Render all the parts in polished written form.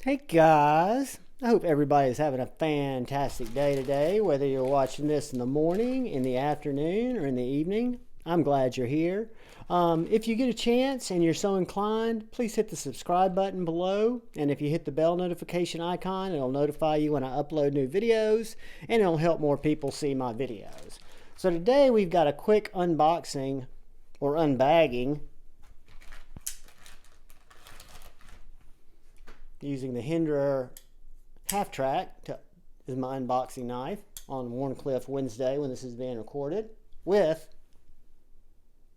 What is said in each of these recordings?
Hey guys, I hope everybody's having a fantastic day today, whether you're watching this in the morning, in the afternoon, or in the evening. I'm glad you're here. If you get a chance and you're so inclined, please hit the subscribe button below. And if you hit the bell notification icon, it'll notify you when I upload new videos and it'll help more people see my videos. So today we've got a quick unboxing or unbagging using the Hmmm half track is my unboxing knife on Warncliffe Wednesday when this is being recorded, with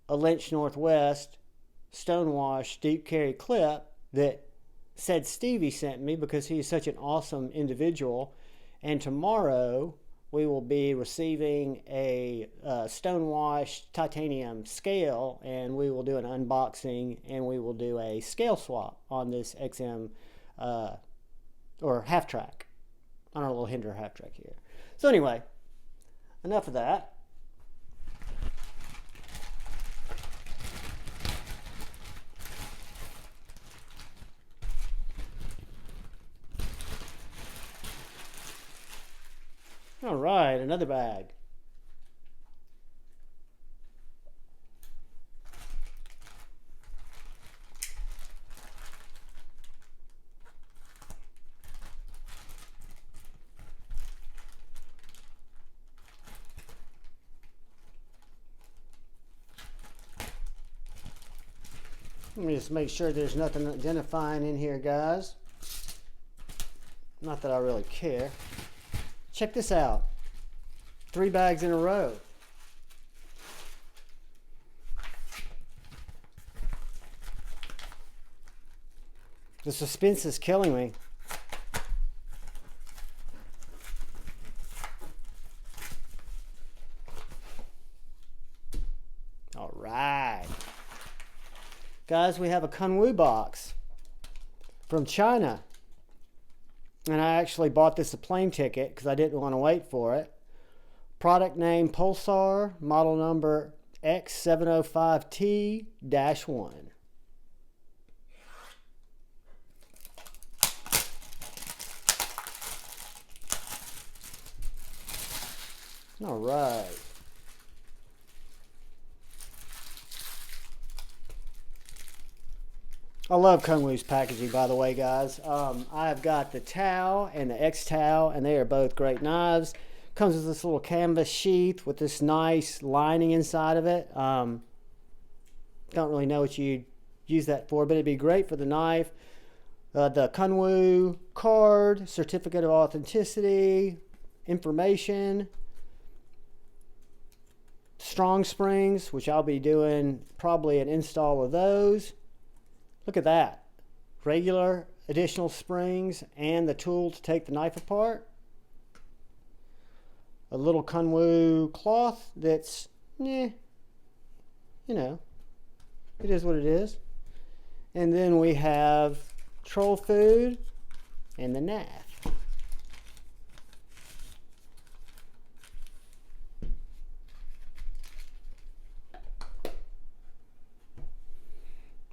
a Lynch Northwest Stonewash deep carry clip that said Stevie sent me because he's such an awesome individual. And tomorrow we will be receiving a Stonewash titanium scale, and we will do an unboxing and we will do a scale swap on this XM or half track on our little Hmmm half track here. So anyway, enough of that. All right, another bag. Let me just make sure there's nothing identifying in here, guys. Not that I really care. Check this out. 3 bags in a row. The suspense is killing me. All right. Guys, we have a Kunwu box from China. And I actually bought this a plane ticket because I didn't want to wait for it. Product name Pulsar, model number X705T-1. All right. I love Kunwu's packaging, by the way, guys. I've got the Tau and the X-Tau, and they are both great knives. Comes with this little canvas sheath with this nice lining inside of it. Don't really know what you'd use that for, but it'd be great for the knife. The Kunwu card, certificate of authenticity, information, strong springs, which I'll be doing probably an install of those. Look at that. Regular additional springs and the tool to take the knife apart. A little Kunwu cloth that's, you know, it is what it is. And then we have troll food and the knife.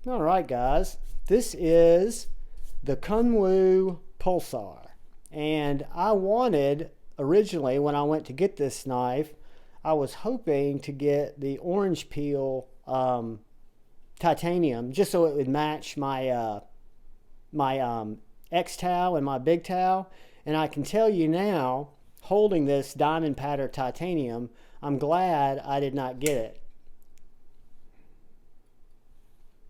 All right, guys, this is the Kunwu Pulsar, and I wanted, originally when I went to get this knife, I was hoping to get the orange peel titanium, just so it would match my X-Tau and my big Tau. And I can tell you now, holding this diamond pattern titanium, I'm glad I did not get it.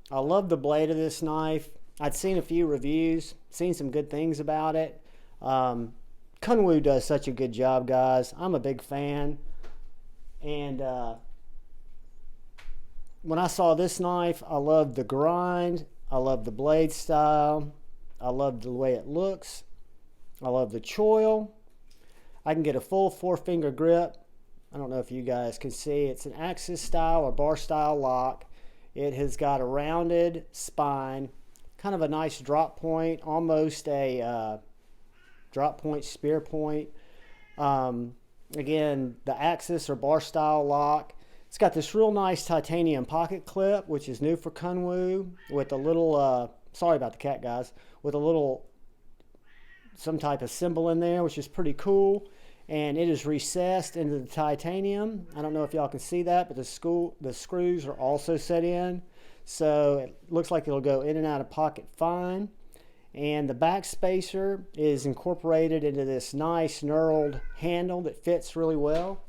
I love the blade of this knife. I'd seen a few reviews, seen some good things about it. Kunwu does such a good job, guys. I'm a big fan. And when I saw this knife, I loved the grind. I love the blade style. I love the way it looks. I love the choil. I can get a full 4-finger grip. I don't know if you guys can see. It's an axis style or bar style lock. It has got a rounded spine, kind of a nice drop point, almost a drop point, spear point. Again, the axis or bar style lock. It's got this real nice titanium pocket clip, which is new for Kunwu, with a little, sorry about the cat, guys, with a little some type of symbol in there, which is pretty cool. And it is recessed into the titanium. I don't know if y'all can see that, but the screws are also set in. So it looks like it'll go in and out of pocket fine. And the back spacer is incorporated into this nice knurled handle that fits really well.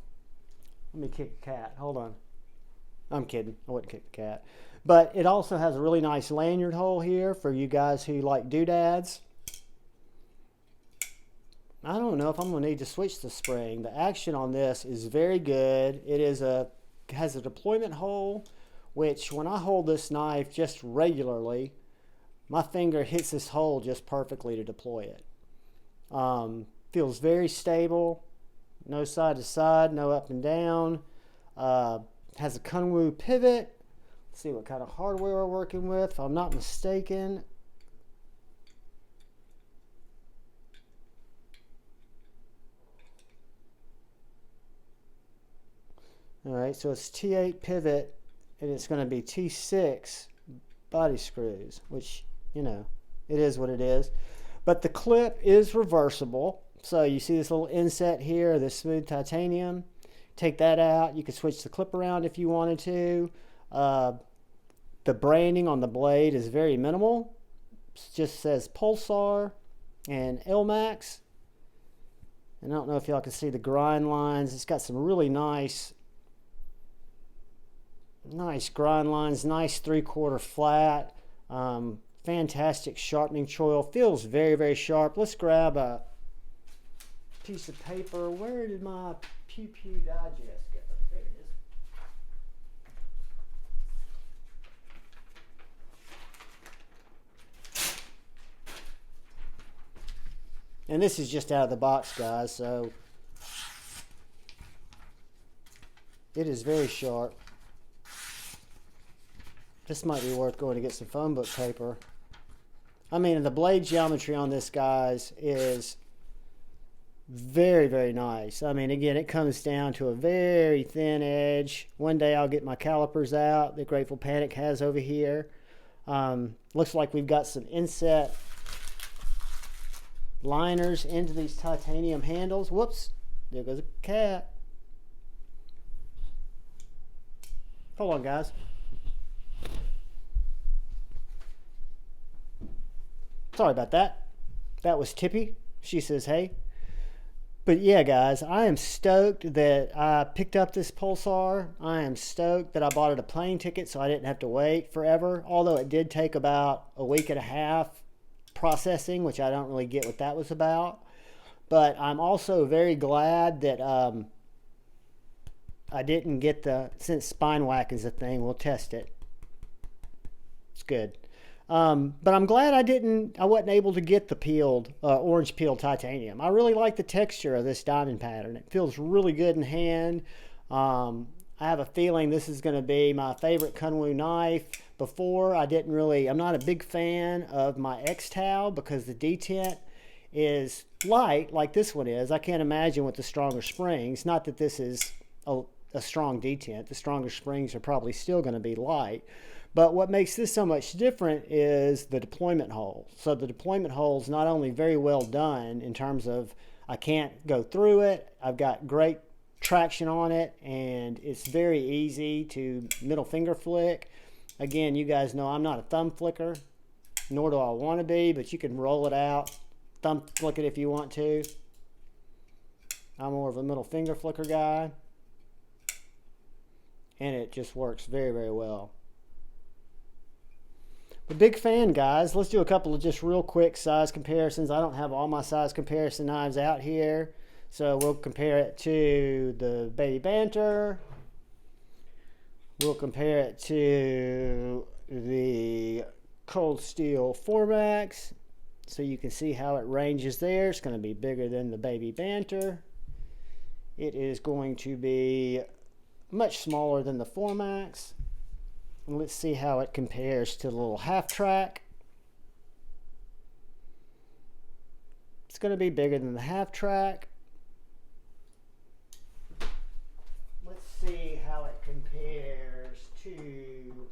Let me kick the cat. Hold on. I'm kidding. I wouldn't kick the cat. But it also has a really nice lanyard hole here for you guys who like doodads. I don't know if I'm going to need to switch the spring. The action on this is very good. It has a deployment hole, which when I hold this knife just regularly, my finger hits this hole just perfectly to deploy it. Feels very stable. No side to side, no up and down. Has a Kunwu pivot. Let's see what kind of hardware we're working with. If I'm not mistaken, all right, so it's T8 pivot, and it's going to be T6 body screws, which, you know, it is what it is. But the clip is reversible. So you see this little inset here, this smooth titanium. Take that out. You could switch the clip around if you wanted to. The branding on the blade is very minimal. It just says Pulsar and ELMAX. And I don't know if y'all can see the grind lines. It's got some really nice grind lines, nice 3/4 flat, fantastic sharpening choil. Feels very, very sharp. Let's grab a piece of paper. Where did my Pew Pew Digest go? There it is. And this is just out of the box, guys, so it is very sharp. This might be worth going to get some phone book paper. I mean, the blade geometry on this, guys, is very, very nice. I mean, again, it comes down to a very thin edge. One day I'll get my calipers out that Grateful Panic has over here. Looks like we've got some inset liners into these titanium handles. Whoops, there goes a cat. Hold on, guys. Sorry about that. That was Tippy. She says, hey. But yeah, guys, I am stoked that I picked up this Pulsar. I am stoked that I bought it a plane ticket so I didn't have to wait forever. Although it did take about a week and a half processing, which I don't really get what that was about. But I'm also very glad that I didn't get since spine whack is a thing, we'll test it. It's good. But I'm glad I wasn't able to get the peeled, orange peeled titanium. I really like the texture of this diamond pattern. It feels really good in hand. I have a feeling this is going to be my favorite Kunwu knife. Before, I'm not a big fan of my X-Tau because the detent is light like this one is. I can't imagine with the stronger springs. Not that this is a strong detent. The stronger springs are probably still going to be light. But what makes this so much different is the deployment hole. So the deployment hole is not only very well done in terms of I can't go through it, I've got great traction on it, and it's very easy to middle finger flick. Again, you guys know I'm not a thumb flicker, nor do I want to be, but you can roll it out, thumb flick it if you want to. I'm more of a middle finger flicker guy, and it just works very, very well. A big fan, guys. Let's do a couple of just real quick size comparisons. I don't have all my size comparison knives out here, so we'll compare it to the Baby Banter. We'll compare it to the Cold Steel 4MAX, so you can see how it ranges there. It's going to be bigger than the Baby Banter. It is going to be much smaller than the 4MAX. And let's see how it compares to the little half track. It's going to be bigger than the half track. Let's see how it compares to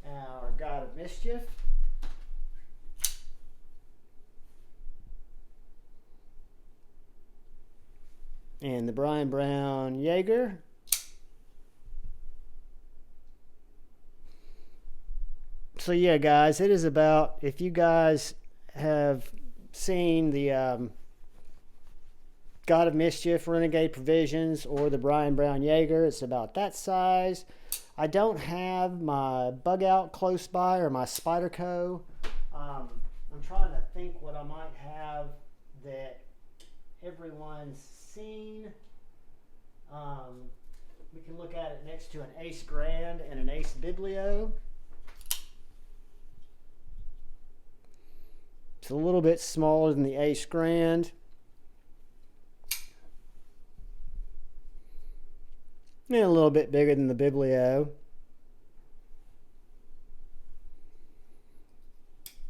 our God of Mischief. and the Brian Brown Jaeger. So yeah, guys, it is about, if you guys have seen the God of Mischief Renegade Provisions or the Brian Brown Jaeger, it's about that size. I don't have my Bug Out close by or my Spyderco. I'm trying to think what I might have that everyone's seen. We can look at it next to an Ace Grand and an Ace Biblio. It's a little bit smaller than the Ace Grand. And a little bit bigger than the Biblio.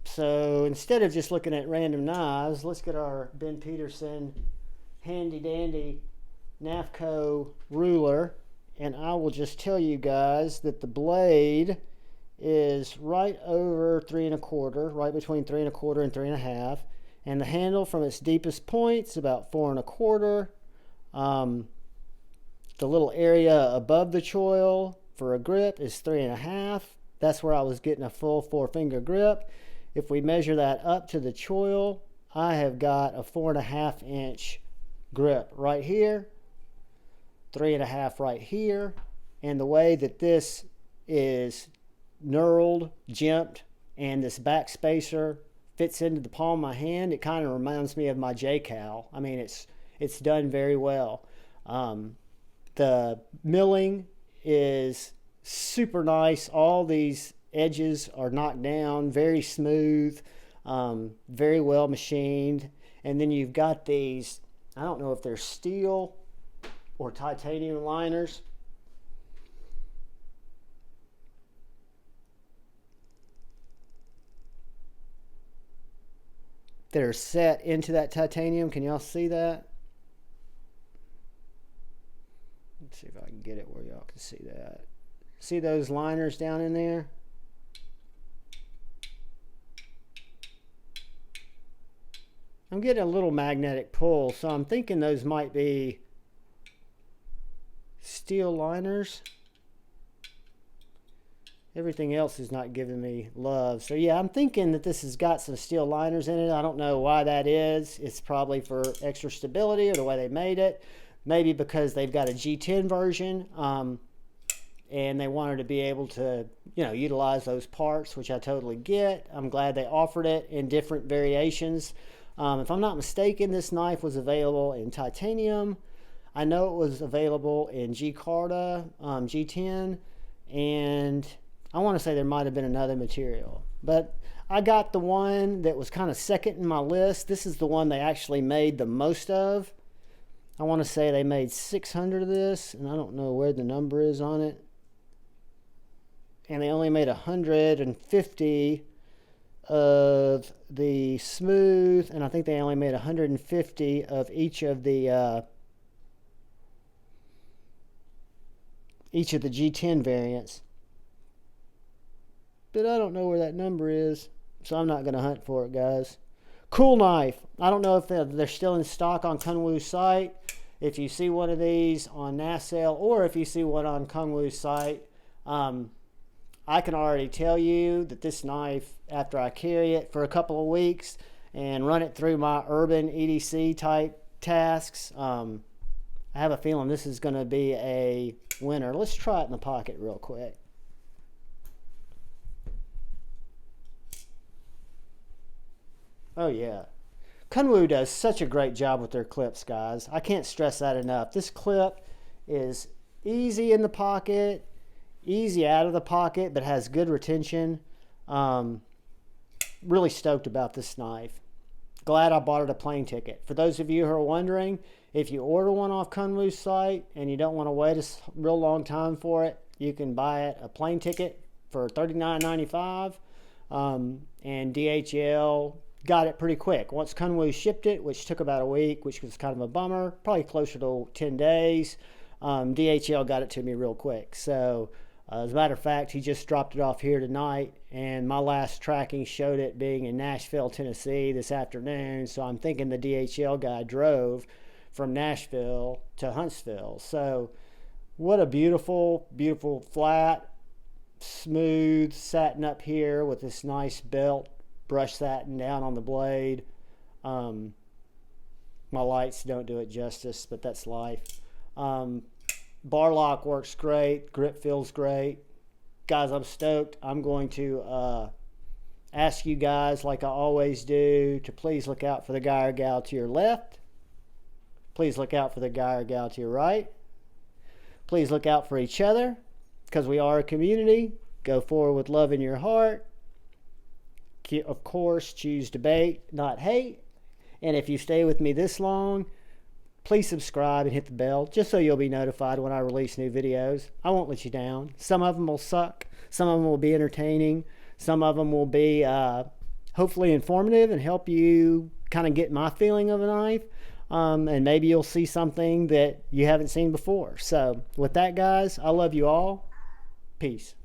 So instead of just looking at random knives, let's get our Ben Peterson handy dandy Nafco ruler. And I will just tell you guys that the blade is right over 3 1/4, right between 3 1/4 and 3 1/2, and the handle from its deepest point is about 4 1/4. The little area above the choil for a grip is 3 1/2. That's where I was getting a full 4-finger grip. If we measure that up to the choil, I have got a 4 1/2 inch grip right here, 3 1/2 right here, and the way that this is knurled, jimped, and this back spacer fits into the palm of my hand, it kind of reminds me of my J-Cal. I mean, it's done very well. The milling is super nice. All these edges are knocked down, very smooth, very well machined. And then you've got these, I don't know if they're steel or titanium liners. That are set into that titanium. Can y'all see that? Let's see if I can get it where y'all can see that. See those liners down in there? I'm getting a little magnetic pull, so I'm thinking those might be steel liners. Everything else is not giving me love. So yeah, I'm thinking that this has got some steel liners in it. I don't know why that is. It's probably for extra stability or the way they made it. Maybe because they've got a G10 version and they wanted to be able to, utilize those parts, which I totally get. I'm glad they offered it in different variations. If I'm not mistaken, this knife was available in titanium. I know it was available in G-Carta, G10, and I want to say there might have been another material. But I got the one that was kind of second in my list. This is the one they actually made the most of. I want to say they made 600 of this, and I don't know where the number is on it. And they only made 150 of the smooth, and I think they only made 150 of each of the G10 variants. But I don't know where that number is, so I'm not going to hunt for it, guys. Cool knife. I don't know if they're still in stock on Kunwu's site. If you see one of these on NASale, or if you see one on Kunwu's site, I can already tell you that this knife, after I carry it for a couple of weeks and run it through my urban EDC type tasks, I have a feeling this is going to be a winner. Let's try it in the pocket real quick. Oh yeah. Kunwu does such a great job with their clips, guys. I can't stress that enough. This clip is easy in the pocket, easy out of the pocket, but has good retention. Really stoked about this knife. Glad I bought it a plane ticket. For those of you who are wondering, if you order one off Kunwu's site and you don't want to wait a real long time for it, you can buy it a plane ticket for $39.95. And DHL got it pretty quick. Once Kunwu shipped it, which took about a week, which was kind of a bummer, probably closer to 10 days, DHL got it to me real quick. So as a matter of fact, he just dropped it off here tonight, and my last tracking showed it being in Nashville, Tennessee this afternoon. So I'm thinking the DHL guy drove from Nashville to Huntsville. So what a beautiful, beautiful flat, smooth satin up here with this nice belt brush satin down on the blade. My lights don't do it justice, but that's life. Bar lock works great. Grip feels great. Guys, I'm stoked. I'm going to ask you guys, like I always do, to please look out for the guy or gal to your left. Please look out for the guy or gal to your right. Please look out for each other, because we are a community. Go forward with love in your heart. Of course, choose debate, not hate. And if you stay with me this long, please subscribe and hit the bell, just so you'll be notified when I release new videos. I won't let you down. Some of them will suck. Some of them will be entertaining. Some of them will be hopefully informative and help you kind of get my feeling of a knife. And maybe you'll see something that you haven't seen before. So with that, guys, I love you all. Peace.